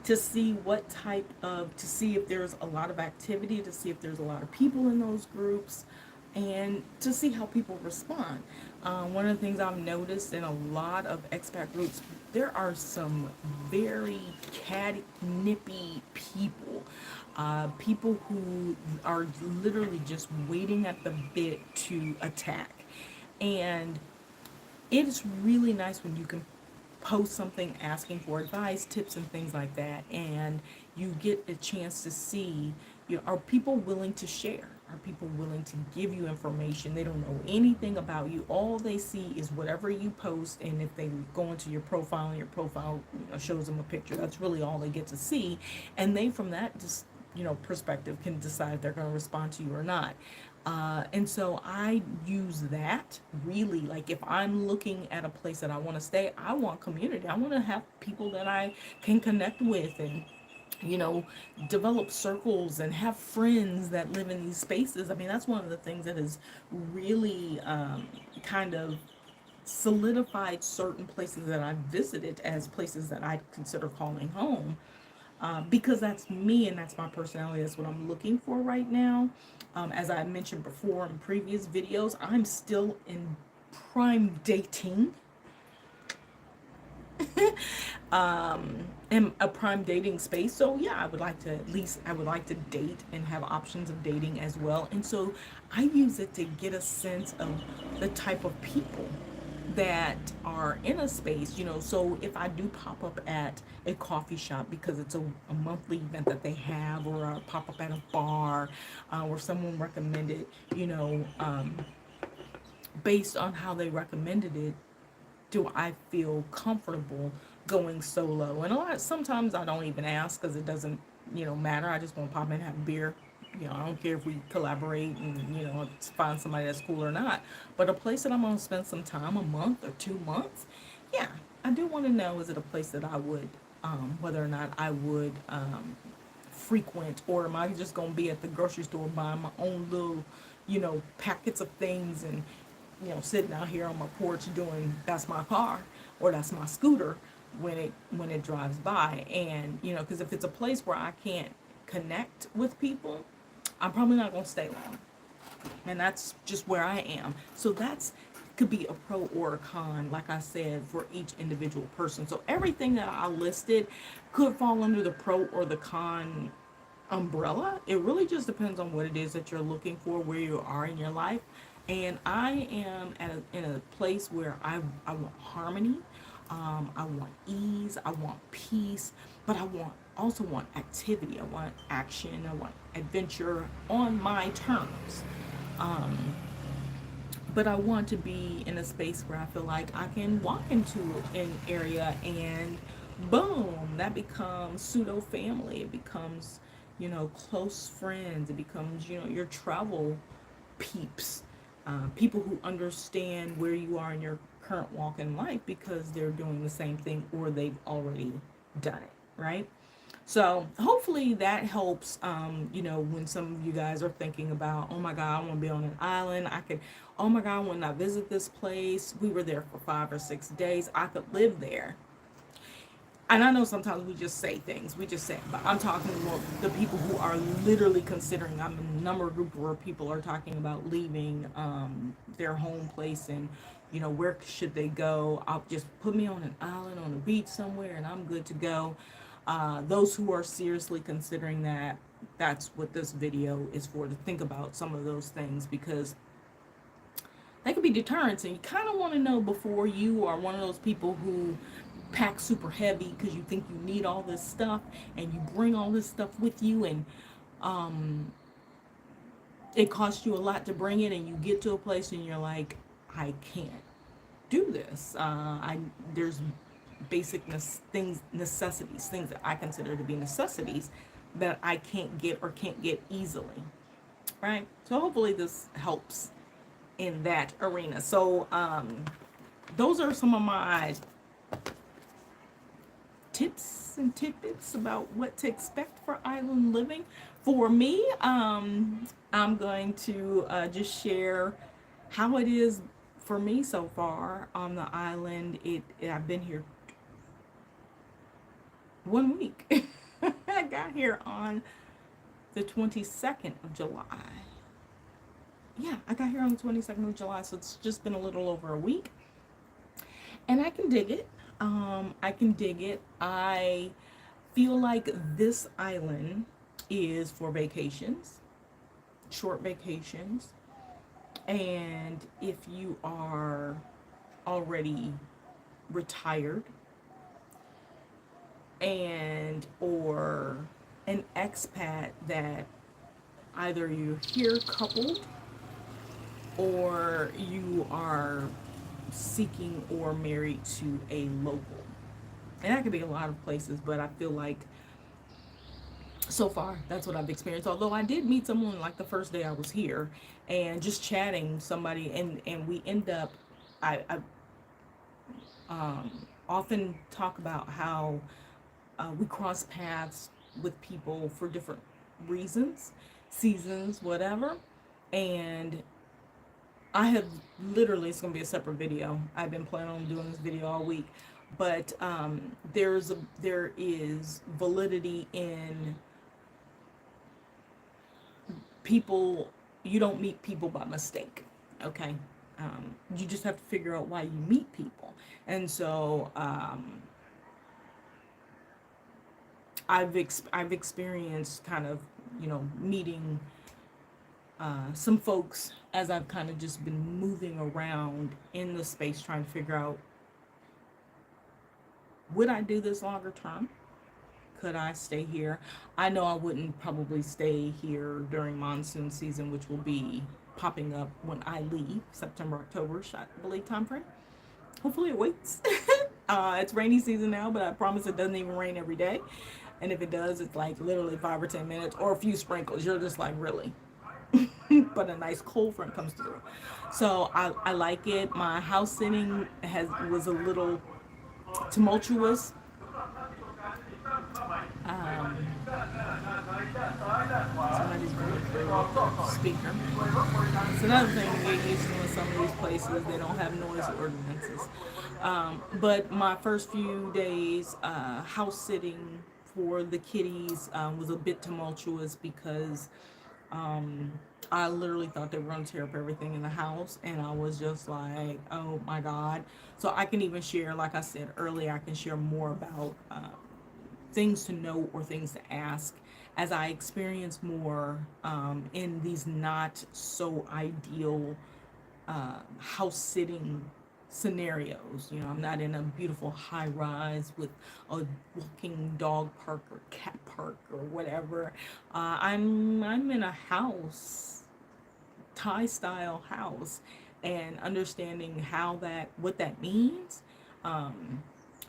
to see to see if there's a lot of activity, to see if there's a lot of people in those groups, and to see how people respond. One of the things I've noticed in a lot of expat groups, there are some very nippy people. People who are literally just waiting at the bit to attack. And it's really nice when you can post something asking for advice, tips, and things like that, and you get a chance to see, are people willing to share? Are people willing to give you information? They don't know anything about you. All they see is whatever you post, and if they go into your profile and your profile shows them a picture, that's really all they get to see. And they, from that just perspective, can decide if they're going to respond to you or not. And so I use that, really, like, if I'm looking at a place that I want to stay, I want community. I want to have people that I can connect with and you know, develop circles and have friends that live in these spaces. I mean, that's one of the things that has really kind of solidified certain places that I've visited as places that I consider calling home, because that's me and that's my personality. That's what I'm looking for right now. As I mentioned before in previous videos, I'm still in prime dating, in a prime dating space. So yeah, I would like to, at least I would like to date and have options of dating as well. And so I use it to get a sense of the type of people that are in a space, you know. So if I do pop up at a coffee shop because it's a monthly event that they have, or I pop up at a bar, or someone recommended, you know, based on how they recommended it, do I feel comfortable going solo? And a lot, sometimes I don't even ask because it doesn't, you know, matter. I just want to pop in and have a beer. You know, I don't care if we collaborate and, you know, find somebody that's cool or not. But a place that I'm going to spend some time, a month or 2 months, yeah, I do want to know, is it a place that I would, whether or not I would frequent, or am I just going to be at the grocery store buying my own little, you know, packets of things, and, you know, sitting out here on my porch doing, that's my car or that's my scooter when it drives by. And, you know, because if it's a place where I can't connect with people, I'm probably not going to stay long. And that's just where I am. So that's could be a pro or a con, like I said, for each individual person. So everything that I listed could fall under the pro or the con umbrella. It really just depends on what it is that you're looking for, where you are in your life. And I am in a place where I want harmony, I want ease, I want peace, but I also want activity, I want action, I want adventure on my terms. But I want to be in a space where I feel like I can walk into an area and boom, that becomes pseudo family. It becomes, you know, close friends. It becomes, you know, your travel peeps, people who understand where you are in your current walk in life because they're doing the same thing or they've already done it, right? So hopefully that helps. You know, when some of you guys are thinking about, oh my God, I want to be on an island. I could, oh my God, when I visit this place, we were there for 5 or 6 days. I could live there. And I know sometimes we just say things, we just say, but I'm talking about the people who are literally considering. I'm in a number of groups where people are talking about leaving their home place, and, you know, where should they go? I'll just put me on an island on a beach somewhere and I'm good to go. Those who are seriously considering that, that's what this video is for, to think about some of those things, because they could be deterrents, and you kind of want to know before you are one of those people who pack super heavy because you think you need all this stuff, and you bring all this stuff with you, and it costs you a lot to bring it, and you get to a place and you're like, I can't do this. I There's basic things, necessities, things that I consider to be necessities that I can't get or can't get easily, right? So hopefully this helps in that arena. So those are some of my tips and tidbits about what to expect for island living. For me, I'm going to just share how it is for me so far on the island. I've been here 1 week. I got here on the 22nd of July. Yeah, I got here on the 22nd of July, so it's just been a little over a week. And I can dig it. I can dig it. I feel like this island is for vacations, short vacations. And if you are already retired and or an expat, that either you're here coupled or you are seeking or married to a local. And that could be a lot of places, but I feel like so far that's what I've experienced. Although I did meet someone like the first day I was here, and just chatting somebody, and we end up, I often talk about how we cross paths with people for different reasons, seasons, whatever. And I have literally, it's gonna be a separate video. I've been planning on doing this video all week, but there is validity in people. You don't meet people by mistake, okay? You just have to figure out why you meet people. And so I've experienced kind of, meeting some folks as I've kind of just been moving around in the space trying to figure out, would I do this longer term? Could I stay here? I know I wouldn't probably stay here during monsoon season, which will be popping up when I leave, September, October, I believe, time frame. Hopefully it waits. It's rainy season now, but I promise it doesn't even rain every day. And if it does, it's like literally 5 or 10 minutes or a few sprinkles. You're just like, really? But a nice cold front comes through. So I like it. My house sitting was a little tumultuous. Somebody's going through the speaker. It's another thing to get used to in some of these places. They don't have noise ordinances. But my first few days house sitting for the kitties was a bit tumultuous because I literally thought they were going to tear up everything in the house, and I was just like, oh my God. So I can even share, like I said earlier, I can share more about things to know or things to ask as I experience more in these not so ideal house sitting scenarios. I'm not in a beautiful high rise with a walking dog park or cat park or whatever. I'm in a house, Thai style house, and understanding what that means.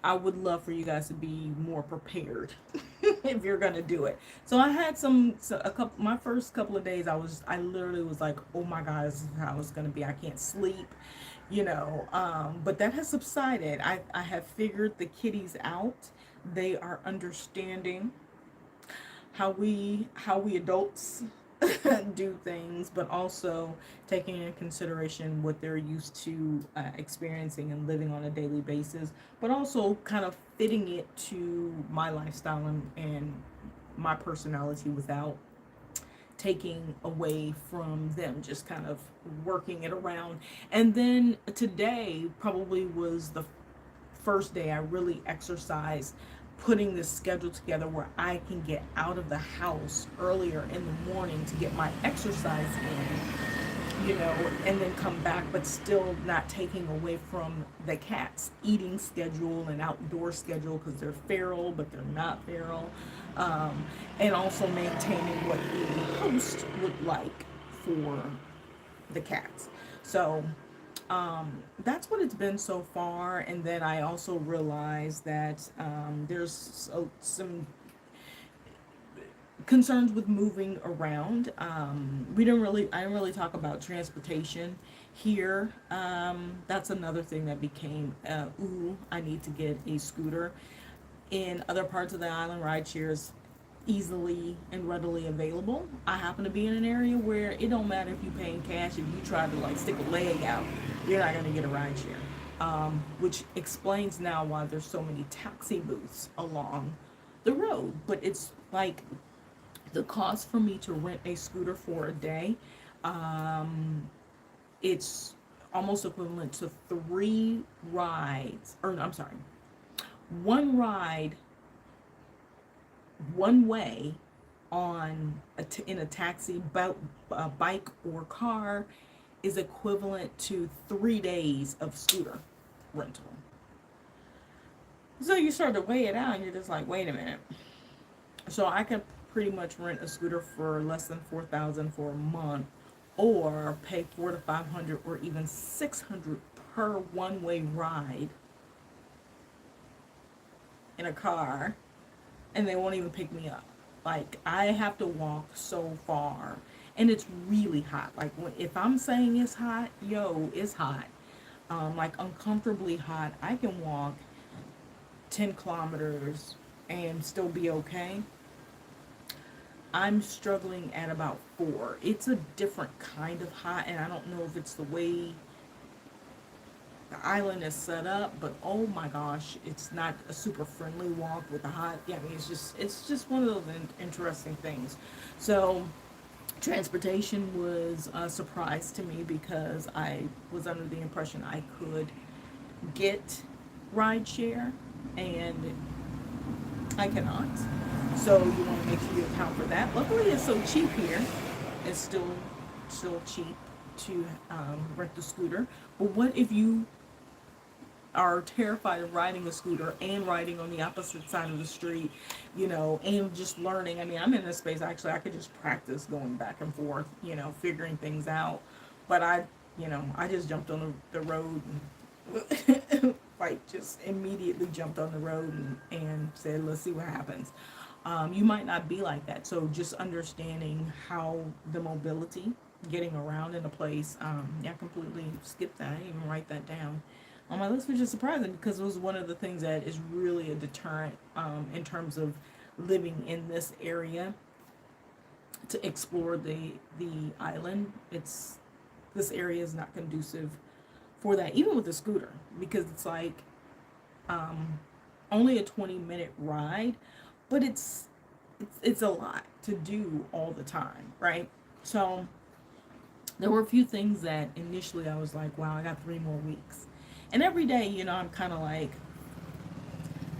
I would love for you guys to be more prepared if you're gonna do it. So I had my first couple of days, I literally was like, oh my God, this is how it's gonna be. I can't sleep, but that has subsided. I have figured the kitties out. They are understanding how we adults do things, but also taking in consideration what they're used to experiencing and living on a daily basis, but also kind of fitting it to my lifestyle and my personality without taking away from them, just kind of working it around. And then today probably was the first day I really exercised putting this schedule together where I can get out of the house earlier in the morning to get my exercise in, and then come back, but still not taking away from the cat's eating schedule and outdoor schedule, because they're feral, but they're not feral, and also maintaining what the host would like for the cats. So that's what it's been so far. And then I also realized that there's some concerns with moving around. I didn't really talk about transportation here. That's another thing that became, I need to get a scooter. In other parts of the island, ride shares easily and readily available. I happen to be in an area where it don't matter if you pay in cash. If you try to like stick a leg out, you're not going to get a ride share, which explains now why there's so many taxi booths along the road. But it's like the cost for me to rent a scooter for a day, it's almost equivalent to 3 rides, or I'm sorry, 1 ride one way in a taxi, bike or car is equivalent to 3 days of scooter rental. So you start to weigh it out and you're just like, wait a minute. So I can pretty much rent a scooter for less than $4,000 for a month, or pay $400 to $500 or even $600 per one-way ride in a car, and they won't even pick me up. Like, I have to walk so far, and it's really hot. Like, if I'm saying it's hot, it's hot. Like uncomfortably hot. I can walk 10 kilometers and still be okay. I'm struggling at about 4. It's a different kind of hot, and I don't know if it's the way the island is set up, but oh my gosh, it's not a super friendly walk with the hot. Yeah, I mean, it's just one of those interesting things. So transportation was a surprise to me because I was under the impression I could get ride share, and I cannot. So you want to make sure you account for that. Luckily, it's so cheap here. It's still cheap to rent the scooter. But what if you are terrified of riding a scooter and riding on the opposite side of the street, and just learning? I mean, I'm in this space, actually, I could just practice going back and forth, figuring things out. But I just jumped on the road and like just immediately jumped on the road and said, let's see what happens. You might not be like that. So just understanding how the mobility, getting around in a place, I completely skipped that. I didn't even write that down on my list, which is surprising because it was one of the things that is really a deterrent in terms of living in this area to explore the island. This area is not conducive for that, even with a scooter, because it's like only a 20-minute ride, but it's a lot to do all the time, right? So there were a few things that initially I was like, wow, I got 3 more weeks. And every day, I'm kind of like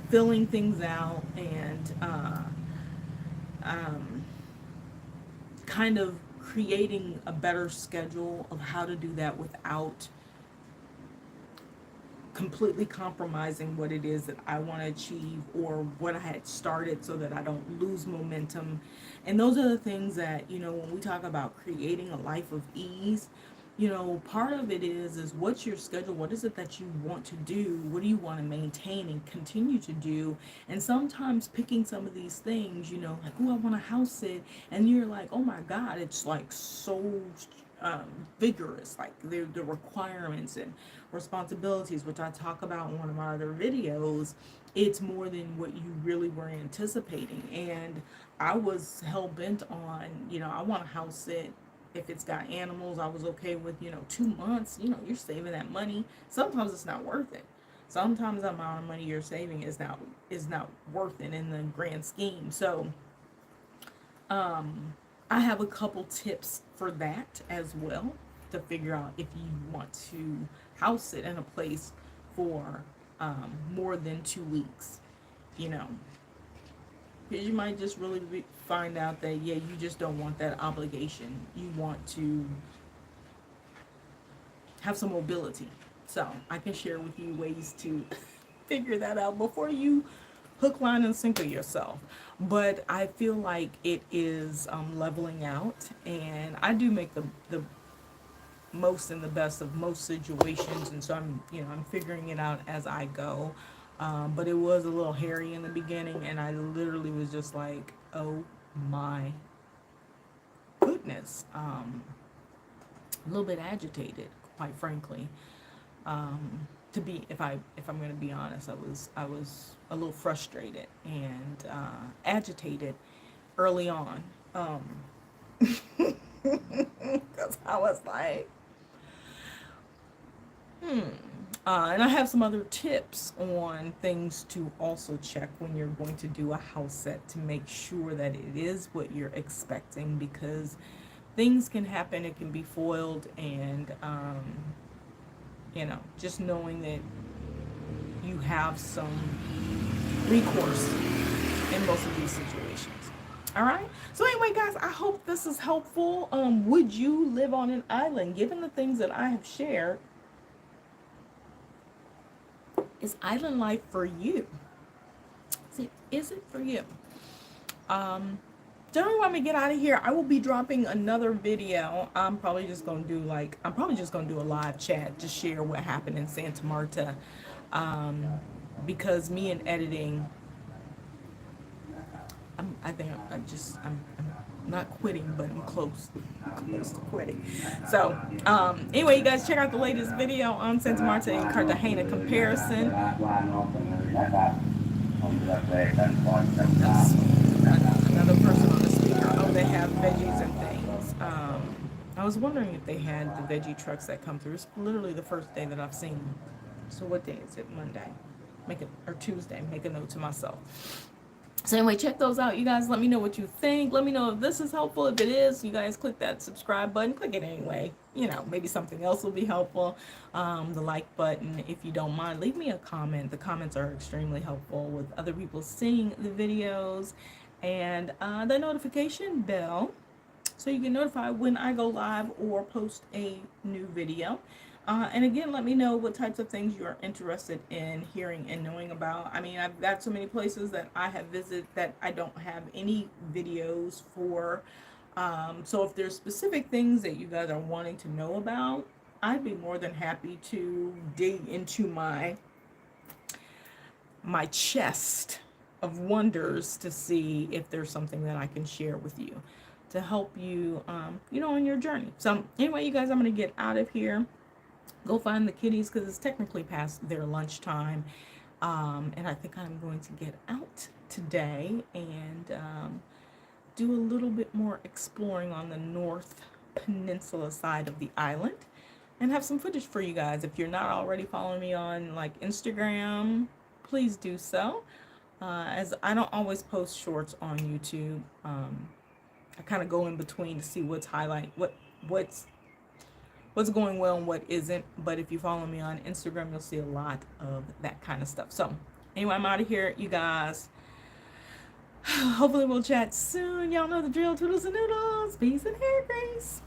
filling things out and kind of creating a better schedule of how to do that without completely compromising what it is that I want to achieve or what I had started, so that I don't lose momentum. And those are the things that, when we talk about creating a life of ease, part of it is what's your schedule? What is it that you want to do? What do you want to maintain and continue to do? And sometimes picking some of these things, like, oh, I want to house sit, and you're like, oh my God, it's like so vigorous, like the requirements and responsibilities, which I talk about in one of my other videos. It's more than what you really were anticipating. And I was hell bent on, I want a house sit. If it's got animals, I was okay with, 2 months. You're saving that money. Sometimes it's not worth it. Sometimes the amount of money you're saving is not worth it in the grand scheme. So I have a couple tips for that as well, to figure out if you want to house sit in a place for more than 2 weeks, because you might just really find out that, yeah, you just don't want that obligation. You want to have some mobility. So I can share with you ways to figure that out before you hook, line, and sinker yourself. But I feel like it is leveling out, and I do make the most and the best of most situations, and so I'm figuring it out as I go. But it was a little hairy in the beginning, and I literally was just like, oh my goodness, a little bit agitated, quite frankly. To be, if I'm going to be honest, I was a little frustrated and agitated early on, because I was like, and I have some other tips on things to also check when you're going to do a house set, to make sure that it is what you're expecting, because things can happen, it can be foiled, and just knowing that you have some recourse in most of these situations. All right. So anyway, guys, I hope this is helpful. Would you live on an island? Given the things that I have shared, is island life for you? Is it for you? Don't want me to get out of here. I will be dropping another video. I'm probably just gonna do a live chat to share what happened in Santa Marta, because me and editing, I'm not quitting, but I'm close to quitting. So anyway, you guys, check out the latest video on Santa Marta and Cartagena comparison. That's another person on the speaker. they have veggies and things. I was wondering if they had the veggie trucks that come through. It's literally the first day that I've seen them. So what day is it? Monday. Make it, or Tuesday. Make a note to myself. So anyway, check those out, you guys. Let me know what you think. Let me know if this is helpful. If it is, you guys click that subscribe button. Click it anyway. You know, maybe something else will be helpful. The like button, if you don't mind. Leave me a comment. The comments are extremely helpful with other people seeing the videos. And the notification bell, so you get notified when I go live or post a new video. And again, let me know what types of things you're interested in hearing and knowing about. I mean, I've got so many places that I have visited that I don't have any videos for. So if there's specific things that you guys are wanting to know about, I'd be more than happy to dig into my chest of wonders to see if there's something that I can share with you to help you, on your journey. So anyway, you guys, I'm going to get out of here. Go find the kitties because it's technically past their lunchtime. And I think I'm going to get out today and do a little bit more exploring on the North Peninsula side of the island and have some footage for you guys. If you're not already following me on like Instagram, please do so. As I don't always post shorts on YouTube. I kind of go in between to see what's what's going well and what isn't. But if you follow me on Instagram, you'll see a lot of that kind of stuff. So anyway, I'm out of here, you guys. Hopefully we'll chat soon. Y'all know the drill. Toodles and noodles. Peace and hair grace.